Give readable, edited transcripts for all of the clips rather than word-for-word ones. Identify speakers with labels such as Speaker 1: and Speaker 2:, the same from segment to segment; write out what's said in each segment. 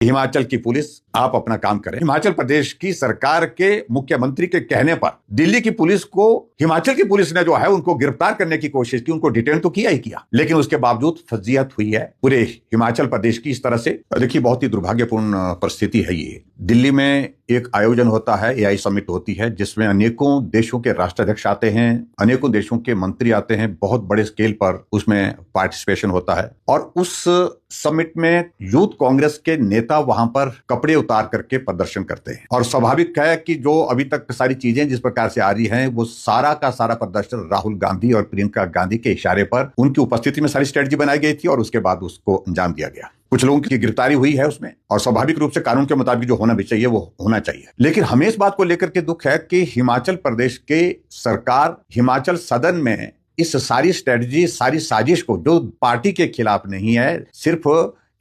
Speaker 1: हिमाचल की पुलिस आप अपना काम करें। हिमाचल प्रदेश की सरकार के मुख्यमंत्री के कहने पर दिल्ली की पुलिस को, हिमाचल की पुलिस ने जो है उनको गिरफ्तार करने की कोशिश की, उनको डिटेन तो किया ही किया, लेकिन उसके बावजूद फजीहत हुई है पूरे हिमाचल प्रदेश की इस तरह से। देखिए, बहुत ही दुर्भाग्यपूर्ण परिस्थिति है ये। दिल्ली में एक आयोजन होता है, एआई समिट होती है, जिसमें अनेकों देशों के राष्ट्राध्यक्ष आते हैं, अनेकों देशों के मंत्री आते हैं, बहुत बड़े स्केल पर उसमें पार्टिसिपेशन होता है। और उस समिट में यूथ कांग्रेस के नेता वहां पर कपड़े उतार करके प्रदर्शन करते हैं। और स्वाभाविक है कि जो अभी तक सारी चीजें जिस प्रकार से आ रही हैं, वो सारा का सारा प्रदर्शन राहुल गांधी और प्रियंका गांधी के इशारे पर उनकी उपस्थिति में सारी स्ट्रेटजी बनाई गई थी और उसके बाद उसको अंजाम दिया गया। कुछ लोगों की गिरफ्तारी हुई है उसमें, और स्वाभाविक रूप से कानून के मुताबिक जो होना भी चाहिए वो होना चाहिए। लेकिन हमें इस बात को लेकर के दुख है कि हिमाचल प्रदेश के सरकार हिमाचल सदन में इस सारी स्ट्रेटजी, सारी साजिश को, जो पार्टी के खिलाफ नहीं है, सिर्फ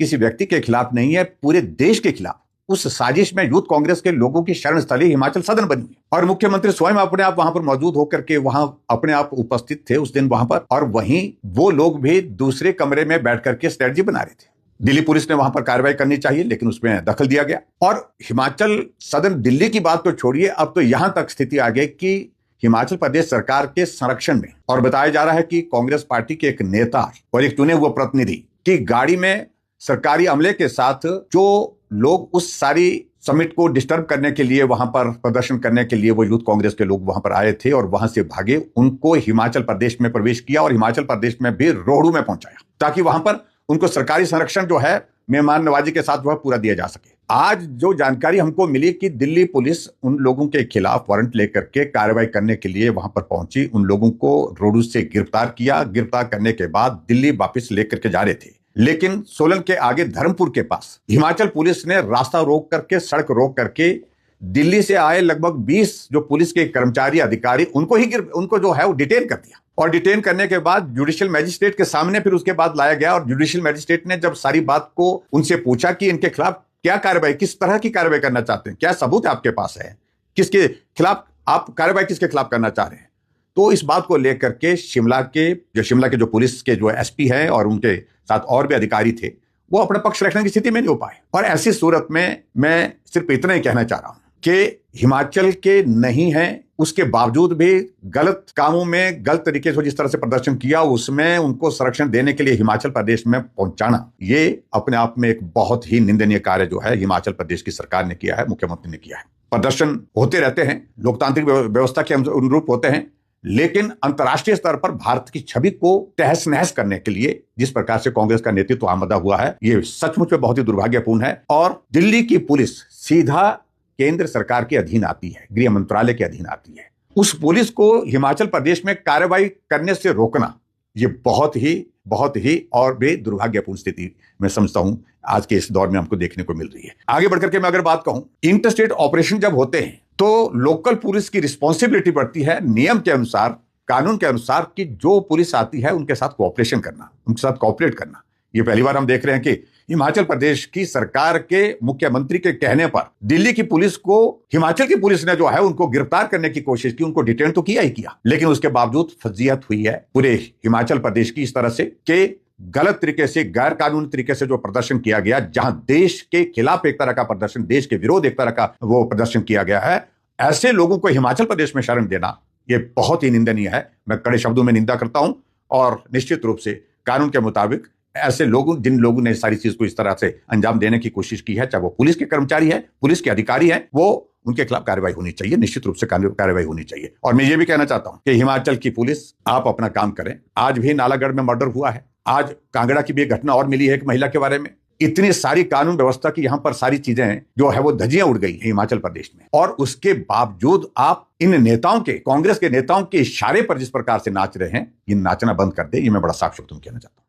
Speaker 1: किसी व्यक्ति के खिलाफ नहीं है, पूरे देश के खिलाफ, उस साजिश में यूथ कांग्रेस के लोगों की शरण स्थली हिमाचल सदन बनी है। और मुख्यमंत्री स्वयं अपने आप वहां पर मौजूद होकर के वहां अपने आप उपस्थित थे उस दिन वहां पर, और वहीं वो लोग भी दूसरे कमरे में बैठ करके स्ट्रेटजी बना रहे थे। दिल्ली पुलिस ने वहां पर कार्रवाई करनी चाहिए, लेकिन उसमें दखल दिया गया। और हिमाचल सदन, दिल्ली की बात तो छोड़िए, अब तो यहां तक स्थिति आ गई कि हिमाचल प्रदेश सरकार के संरक्षण में, और बताया जा रहा है कि कांग्रेस पार्टी के एक नेता और एक चुने हुए प्रतिनिधि की गाड़ी में सरकारी अमले के साथ जो लोग उस सारी समिट को डिस्टर्ब करने के लिए, वहां पर प्रदर्शन करने के लिए वो यूथ कांग्रेस के लोग वहां पर आए थे और वहां से भागे, उनको हिमाचल प्रदेश में प्रवेश किया और हिमाचल प्रदेश में भी रोहडू में पहुंचाया, ताकि वहां पर उनको सरकारी संरक्षण जो है मेहमान नवाजी के साथ वह पूरा दिया जा सके। आज जो जानकारी हमको मिली कि दिल्ली पुलिस उन लोगों के खिलाफ वारंट लेकर के कार्रवाई करने के लिए वहां पर पहुंची, उन लोगों को रोहडू से गिरफ्तार किया। गिरफ्तार करने के बाद दिल्ली वापस लेकर के जा रहे थे, लेकिन सोलन के आगे धर्मपुर के पास हिमाचल पुलिस ने रास्ता रोक करके, सड़क रोक करके दिल्ली से आए लगभग 20 जो पुलिस के कर्मचारी, अधिकारी, उनको जो है वो डिटेन कर दिया। और डिटेन करने के बाद जुडिशियल मैजिस्ट्रेट के सामने फिर उसके बाद लाया गया, और जुडिशियल मैजिस्ट्रेट ने जब सारी बात को उनसे पूछा कि इनके खिलाफ क्या कार्रवाई, किस तरह की कार्रवाई करना चाहते हैं, क्या सबूत आपके पास है, किसके खिलाफ आप कार्रवाई किसके खिलाफ करना चाह रहे हैं, तो इस बात को लेकर के शिमला के जो पुलिस के जो एसपी हैं और उनके साथ और भी अधिकारी थे, वो अपना पक्ष रखने की स्थिति में नहीं हो पाए। और ऐसी सूरत में मैं सिर्फ इतना ही कहना चाह रहा हूं कि हिमाचल के नहीं है, उसके बावजूद भी गलत कामों में, गलत तरीके से जिस तरह से प्रदर्शन किया, उसमें उनको संरक्षण देने के लिए हिमाचल प्रदेश में पहुंचाना, ये अपने आप में एक बहुत ही निंदनीय कार्य जो है हिमाचल प्रदेश की सरकार ने किया है, मुख्यमंत्री ने किया है। प्रदर्शन होते रहते हैं, लोकतांत्रिक व्यवस्था के अनुरूप होते हैं, लेकिन अंतर्राष्ट्रीय स्तर पर भारत की छवि को तहस नहस करने के लिए जिस प्रकार से कांग्रेस का नेतृत्व आमदा हुआ है, ये सचमुच में बहुत ही दुर्भाग्यपूर्ण है। और दिल्ली की पुलिस सीधा केंद्र सरकार के अधीन आती है, गृह मंत्रालय के अधीन आती है। उस पुलिस को हिमाचल प्रदेश में कार्रवाई करने से रोकना, ये बहुत ही और भी दुर्भाग्यपूर्ण स्थिति मैं समझता हूं आज के इस दौर में हमको देखने को मिल रही है। आगे बढ़कर के मैं अगर बात कहूं, इंटरस्टेट ऑपरेशन जब होते हैं तो लोकल पुलिस की रिस्पॉन्सिबिलिटी बढ़ती है, नियम के अनुसार, कानून के अनुसार, कि जो पुलिस आती है उनके साथ कोऑपरेशन करना, उनके साथ कोऑपरेट करना। ये पहली बार हम देख रहे हैं कि हिमाचल प्रदेश की सरकार के मुख्यमंत्री के कहने पर दिल्ली की पुलिस को, हिमाचल की पुलिस ने जो है उनको गिरफ्तार करने की कोशिश की, उनको डिटेन तो किया ही किया, लेकिन उसके बावजूद फजीहत हुई है पूरे हिमाचल प्रदेश की इस तरह से कि गलत तरीके से, गैर कानूनी तरीके से जो प्रदर्शन किया गया, जहां देश के खिलाफ एक तरह का प्रदर्शन, देश के विरोध एक तरह का वो प्रदर्शन किया गया है, ऐसे लोगों को हिमाचल प्रदेश में शरण देना, ये बहुत ही निंदनीय है। मैं कड़े शब्दों में निंदा करता हूं, और निश्चित रूप से कानून के मुताबिक ऐसे लोगों, जिन लोगों ने सारी चीज को इस तरह से अंजाम देने की कोशिश की है, चाहे वो पुलिस के कर्मचारी है, पुलिस के अधिकारी है, वो उनके खिलाफ कार्रवाई होनी चाहिए, निश्चित रूप से कार्रवाई होनी चाहिए। और मैं ये भी कहना चाहता हूं कि हिमाचल की पुलिस आप अपना काम करें। आज भी नालागढ़ में मर्डर हुआ है, आज कांगड़ा की भी एक घटना और मिली है एक महिला के बारे में। इतनी सारी कानून व्यवस्था की यहां पर सारी चीजें जो है वो धज्जियां उड़ गई है हिमाचल प्रदेश में, और उसके बावजूद आप इन नेताओं के, कांग्रेस के नेताओं के इशारे पर जिस प्रकार से नाच रहे हैं, ये नाचना बंद कर दे, ये मैं बड़ा साफ शब्दों में कहना चाहता हूं।